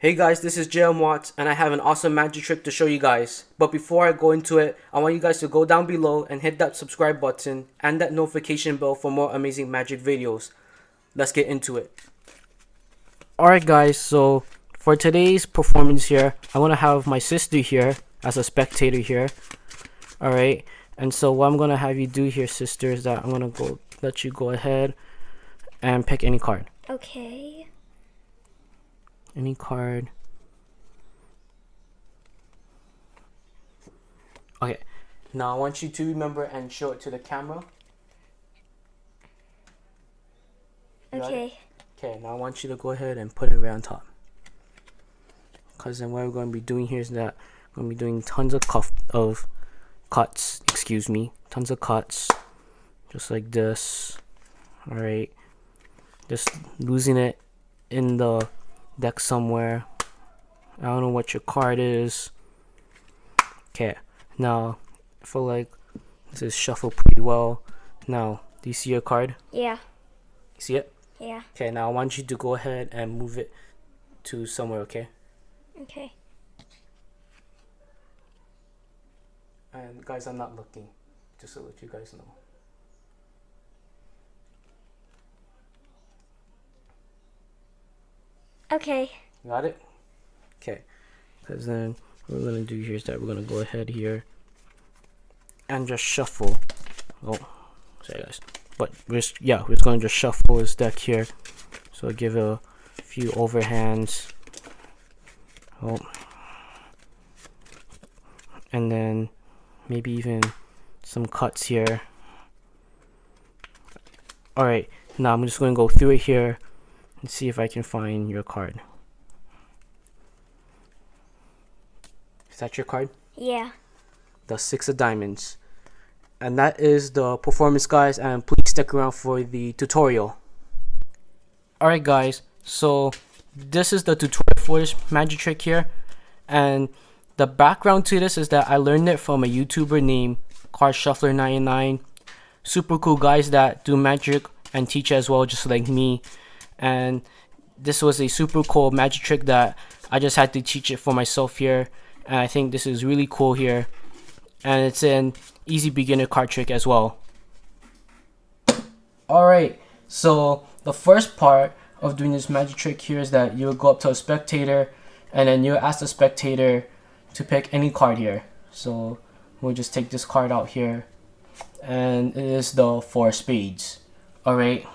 Hey guys, this is JM Watts and I have an awesome magic trick to show you guys. But before I go into it, I want you guys to go down below and hit that subscribe button and that notification bell for more amazing magic videos. Let's get into it. Alright guys, so for today's performance here, I want to have my sister here as a spectator here. Alright, and so what I'm going to have you do here, sister, is that I'm going to let you go ahead and pick any card. Okay. Any card. Okay, now I want you to remember and show it to the camera. Okay. Okay, now I want you to go ahead and put it right on top. Because then what we're going to be doing here is that we're going to be doing tons of cuts, tons of cuts, just like this. Alright, just losing it in the deck somewhere. I don't know what your card is. Okay, now I feel like this is shuffled pretty well. Now, do you see your card? Yeah. You see it? Yeah. Okay, now I want you to go ahead and move it to somewhere, okay? Okay. And guys, I'm not looking, just to let you guys know. Okay. Got it? Okay, because then what we're going to do here is that we're going to go ahead here and just shuffle. Oh, sorry guys. But we're just going to just shuffle this deck here. So I'll give it a few overhands. Oh. And then maybe even some cuts here. Alright, now I'm just going to go through it here and see if I can find your card. Is that your card? Yeah. The 6 of diamonds. And that is the performance, guys, and please stick around for the tutorial. Alright guys, so this is the tutorial for this magic trick here, and the background to this is that I learned it from a YouTuber named Card Shuffler 99. Super cool guys that do magic and teach as well, just like me. And this was a super cool magic trick that I just had to teach it for myself here, and I think this is really cool here, and it's an easy beginner card trick as well. Alright, so the first part of doing this magic trick here is that you'll go up to a spectator and then you'll ask the spectator to pick any card here. So we'll just take this card out here, and it is the 4 spades. Alright,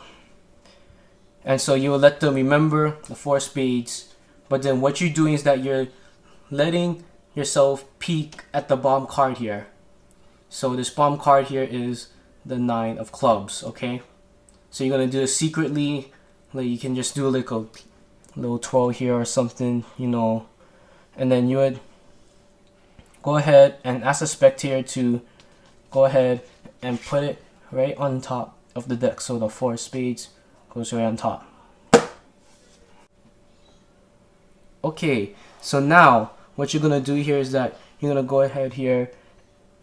and so you will let them remember the 4 spades, but then what you're doing is that you're letting yourself peek at the bottom card here. So this bottom card here is the 9 of clubs, okay? So you're gonna do it secretly, like you can just do like a little twirl here or something, you know, and then you would go ahead and ask the spectator to go ahead and put it right on top of the deck. So the 4 spades goes right on top. Okay, so now what you're gonna do here is that you're gonna go ahead here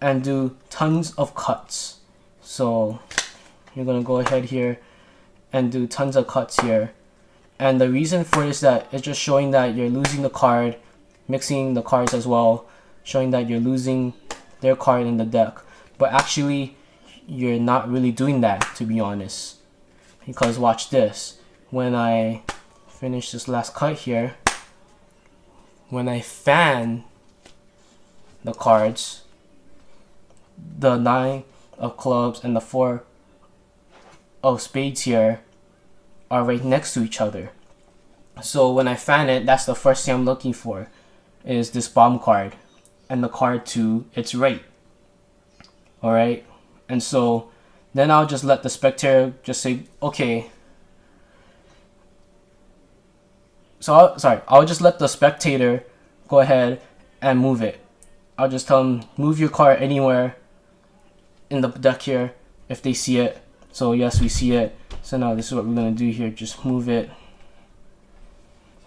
and do tons of cuts. So you're gonna go ahead here and do tons of cuts here, and the reason for this is that it's just showing that you're losing the card, mixing the cards as well, showing that you're losing their card in the deck, but actually you're not really doing that, to be honest, because watch this. When I finish this last cut here, when I fan the cards, the 9 of clubs and the 4 of spades here are right next to each other. So when I fan it, that's the first thing I'm looking for, is this bottom card and the card to its right. Alright, and so then I'll just let the spectator just say, okay. So I'll just let the spectator go ahead and move it. I'll just tell them, move your card anywhere in the deck here if they see it. So yes, we see it. So now this is what we're gonna do here. Just move it.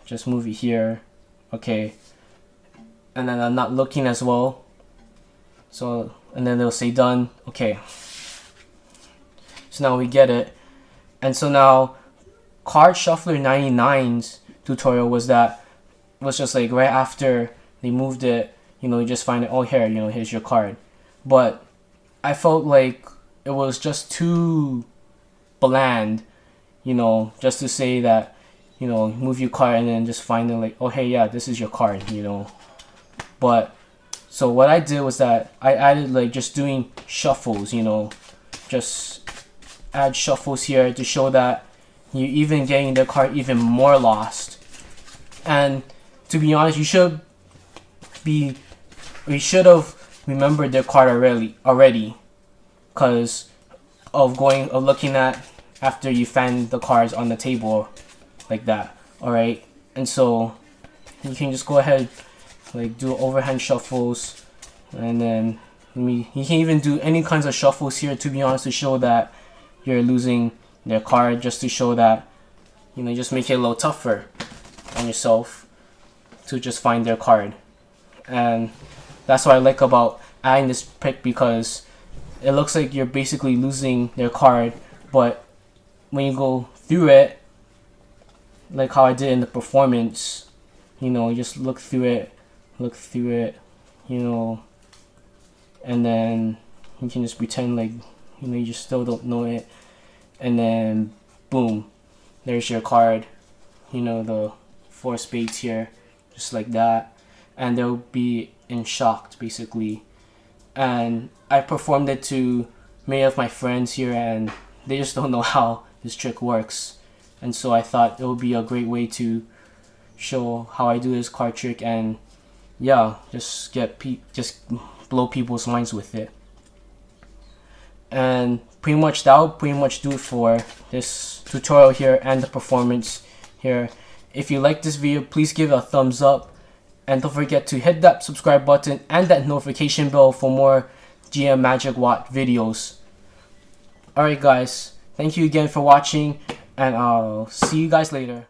Just move it here. Okay. And then I'm not looking as well. So, and then they'll say done. Okay. So now we get it. And so now Card Shuffler 99's tutorial was that was just like right after they moved it, you just find it, oh here, here's your card. But I felt like it was just too bland, just to say that, move your card and then just find it like, oh hey, yeah, this is your card, But so what I did was that I added like just doing shuffles, just add shuffles here to show that you're even getting the card even more lost. And to be honest, you should have remembered their card already, because of looking at after you find the cards on the table like that. Alright, and so you can just go ahead like do overhand shuffles, and then you can even do any kinds of shuffles here, to be honest, to show that you're losing their card, just to show that just make it a little tougher on yourself to just find their card. And that's what I like about adding this pick, because it looks like you're basically losing their card, but when you go through it, like how I did in the performance, you just look through it, and then you can just pretend like you just still don't know it, and then boom, there's your card, the 4 spades here, just like that, and they'll be in shock basically. And I performed it to many of my friends here, and they just don't know how this trick works, and so I thought it would be a great way to show how I do this card trick, and yeah, just blow people's minds with it. And that'll pretty much do it for this tutorial here and the performance here. If you like this video, please give it a thumbs up, and don't forget to hit that subscribe button and that notification bell for more GM Magic Watt videos. Alright guys, thank you again for watching, and I'll see you guys later.